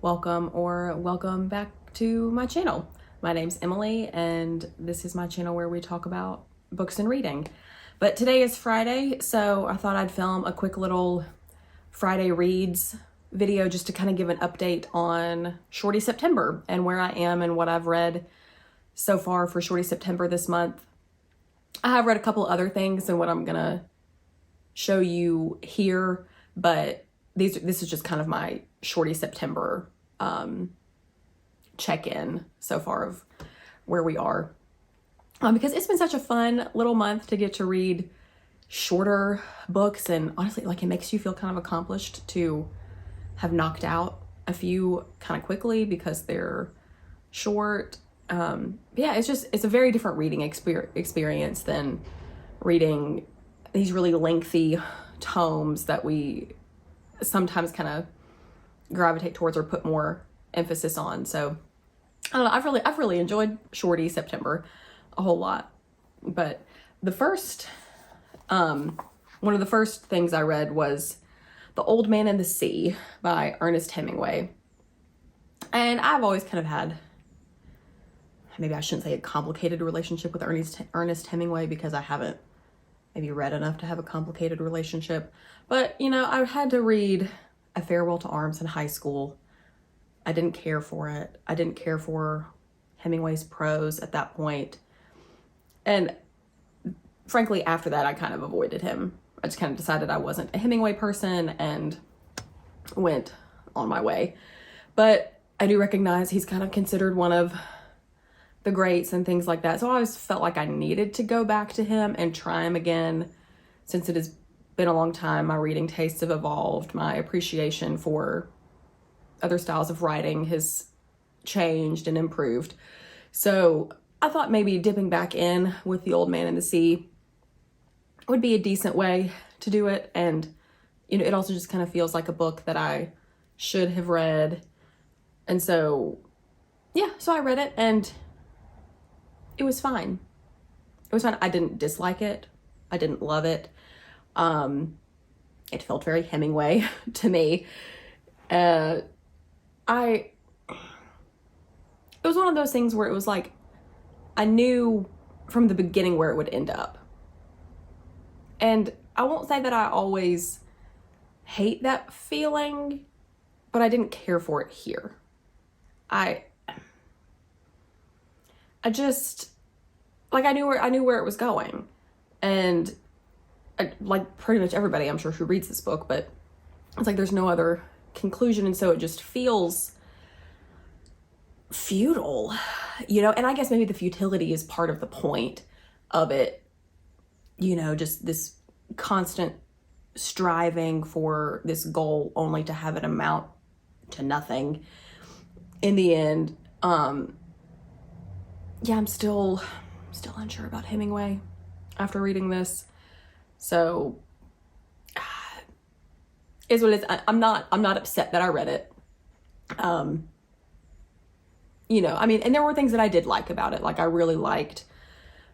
welcome or welcome back to my channel. My name's Emily and this is my channel where we talk about books and reading. But today is Friday, so I thought I'd film a quick little Friday reads video just to kind of give an update on Shorty September and where I am and what I've read so far for Shorty September this month. I have read a couple other things and what I'm gonna show you here, but this is just kind of my Shorty September check-in so far of where we are. Because it's been such a fun little month to get to read shorter books, and honestly, like, it makes you feel kind of accomplished to have knocked out a few kind of quickly because they're short. Yeah, it's a very different reading experience than reading these really lengthy tomes that we sometimes kind of gravitate towards or put more emphasis on. So I don't know, I've really enjoyed Shorty September a whole lot. But the first one of the first things I read was The Old Man and the Sea by Ernest Hemingway. And I've always kind of had, maybe I shouldn't say a complicated relationship with Ernest Hemingway, because I haven't maybe read enough to have a complicated relationship. But, you know, I had to read A Farewell to Arms in high school. I didn't care for it. I didn't care for Hemingway's prose at that point. And frankly, after that, I kind of avoided him. I just kind of decided I wasn't a Hemingway person and went on my way. But I do recognize he's kind of considered one of the greats and things like that. So I always felt like I needed to go back to him and try him again. Since it has been a long time, my reading tastes have evolved. My appreciation for other styles of writing has changed and improved. So I thought maybe dipping back in with The Old Man and the Sea would be a decent way to do it. And, you know, it also just kind of feels like a book that I should have read. And so, yeah, so I read it and it was fine. It was fine. I didn't dislike it. I didn't love it. It felt very Hemingway to me. It was one of those things where it was like, I knew from the beginning where it would end up. And I won't say that I always hate that feeling, but I didn't care for it here. I just, like, I knew where it was going. And like pretty much everybody, I'm sure, who reads this book, but it's like there's no other conclusion, and so it just feels futile, you know. And I guess maybe the futility is part of the point of it, you know, just this constant striving for this goal only to have it amount to nothing in the end. Yeah, I'm still unsure about Hemingway after reading this. So is what it is. I'm not upset that I read it. You know, I mean, and there were things that I did like about it. Like, I really liked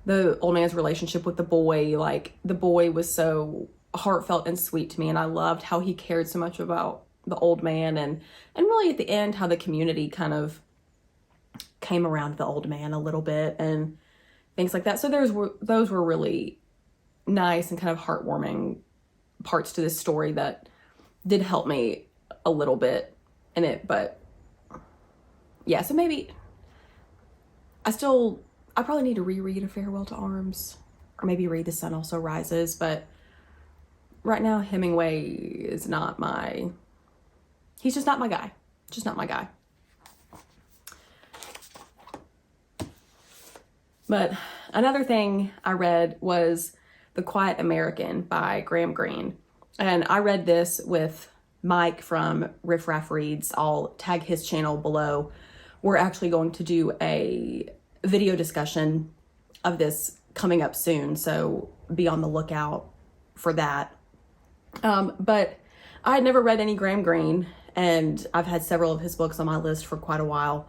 the old man's relationship with the boy. Like, the boy was so heartfelt and sweet to me, and I loved how he cared so much about the old man, and really at the end how the community kind of came around the old man a little bit and things like that. So those were really nice and kind of heartwarming parts to this story that did help me a little bit in it. But yeah, so maybe I probably need to reread A Farewell to Arms, or maybe read The Sun Also Rises. But right now, Hemingway is not he's just not my guy. Just not my guy. But another thing I read was The Quiet American by Graham Greene. And I read this with Mike from Riff Raff Reads. I'll tag his channel below. We're actually going to do a video discussion of this coming up soon, so be on the lookout for that. But I had never read any Graham Greene, and I've had several of his books on my list for quite a while.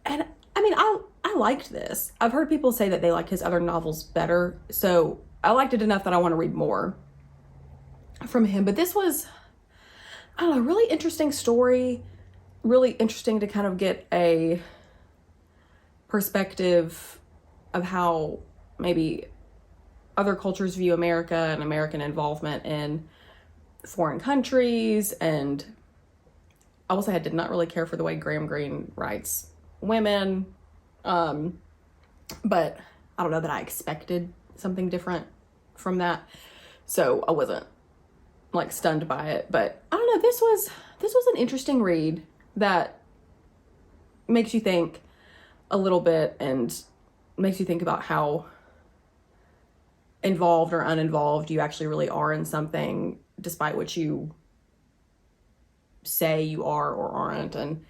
And I mean, I liked this. I've heard people say that they like his other novels better, so I liked it enough that I want to read more from him. But this was, I don't know, a really interesting story. really interesting to kind of get a perspective of how maybe other cultures view America and American involvement in foreign countries. And I will say I did not really care for the way Graham Greene writes women, but I don't know that I expected something different from that, so I wasn't like stunned by it. But I don't know, this was an interesting read that makes you think a little bit and makes you think about how involved or uninvolved you actually really are in something, despite what you say you are or aren't, and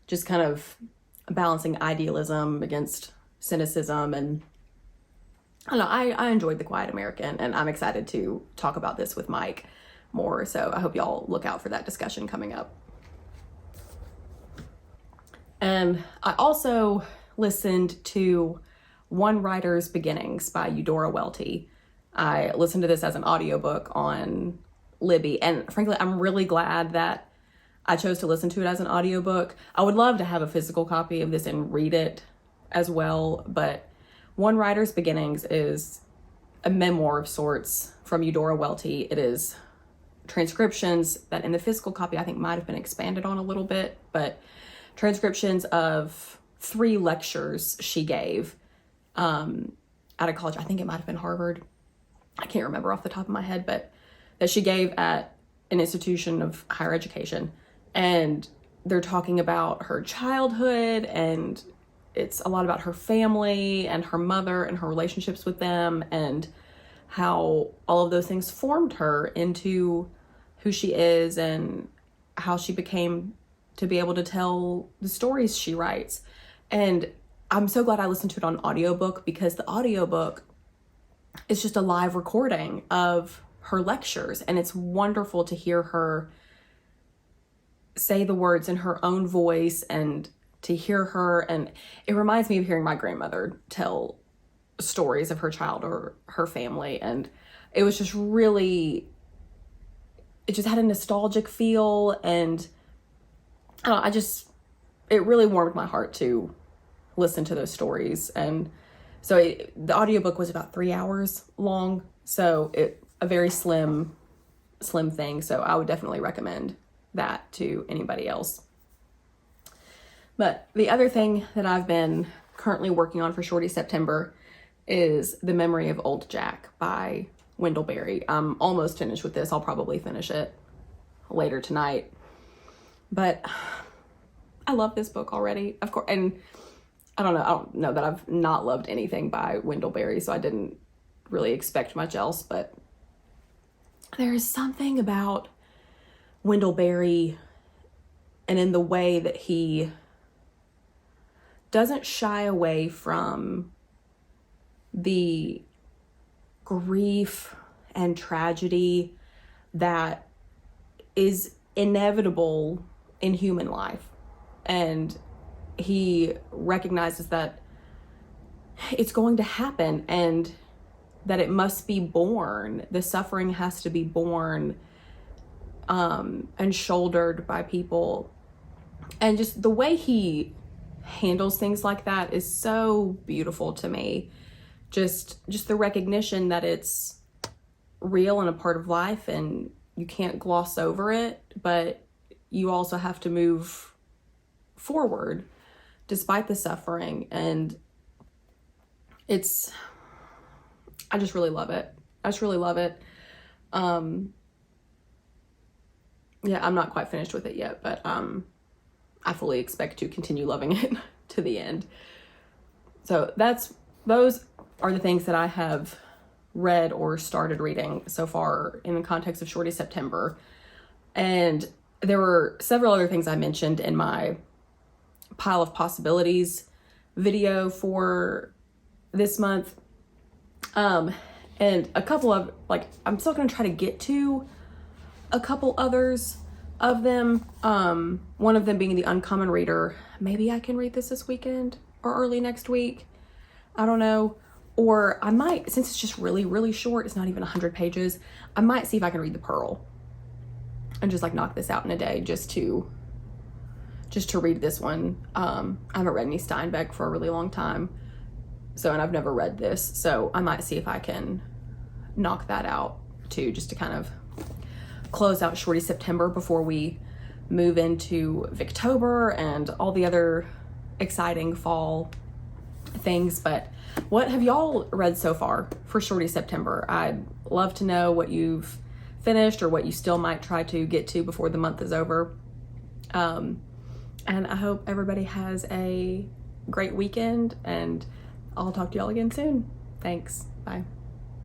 just kind of balancing idealism against cynicism. And I don't know, I enjoyed The Quiet American, and I'm excited to talk about this with Mike more, so I hope y'all look out for that discussion coming up. And I also listened to One Writer's Beginnings by Eudora Welty. I listened to this as an audiobook on Libby, and frankly, I'm really glad that I chose to listen to it as an audiobook. I would love to have a physical copy of this and read it as well, but One Writer's Beginnings is a memoir of sorts from Eudora Welty. It is transcriptions that in the physical copy I think might have been expanded on a little bit, but transcriptions of 3 lectures she gave out of college. I think it might have been Harvard. I can't remember off the top of my head, but that she gave at an institution of higher education. And they're talking about her childhood, and it's a lot about her family and her mother and her relationships with them, and how all of those things formed her into who she is and how she became to be able to tell the stories she writes. And I'm so glad I listened to it on audiobook, because the audiobook is just a live recording of her lectures, and it's wonderful to hear her say the words in her own voice and to hear her. And it reminds me of hearing my grandmother tell stories of her child or her family, and it was just really, it just had a nostalgic feel, and I don't know, it really warmed my heart to listen to those stories. And so the audiobook was about 3 hours long, so a very slim thing. So I would definitely recommend that to anybody else. But the other thing that I've been currently working on for Shorty September is The Memory of Old Jack by Wendell Berry. I'm almost finished with this. I'll probably finish it later tonight. But I love this book already, of course. And I don't know that I've not loved anything by Wendell Berry, so I didn't really expect much else. But there is something about Wendell Berry, and in the way that he doesn't shy away from the grief and tragedy that is inevitable in human life. And he recognizes that it's going to happen, and that it must be borne. The suffering has to be borne and shouldered by people. And just the way he handles things like that is so beautiful to me. Just the recognition that it's real and a part of life, and you can't gloss over it, but you also have to move forward despite the suffering. And I just really love it. I just really love it. Yeah, I'm not quite finished with it yet, but I fully expect to continue loving it to the end. So those are the things that I have read or started reading so far in the context of Shorty September. And there were several other things I mentioned in my pile of possibilities video for this month. And a couple of, I'm still going to try to get to a couple others of them. One of them being The Uncommon Reader. Maybe I can read this weekend or early next week. I don't know. Or I might, since it's just really, really short, it's not even 100 pages, I might see if I can read The Pearl and just knock this out in a day, just to just to read this one. I haven't read any Steinbeck for a really long time. So, and I've never read this. So I might see if I can knock that out too, just to kind of close out Shorty September before we move into Victober and all the other exciting fall things. But what have y'all read so far for Shorty September? I'd love to know what you've finished or what you still might try to get to before the month is over. And I hope everybody has a great weekend, and I'll talk to y'all again soon. Thanks. Bye.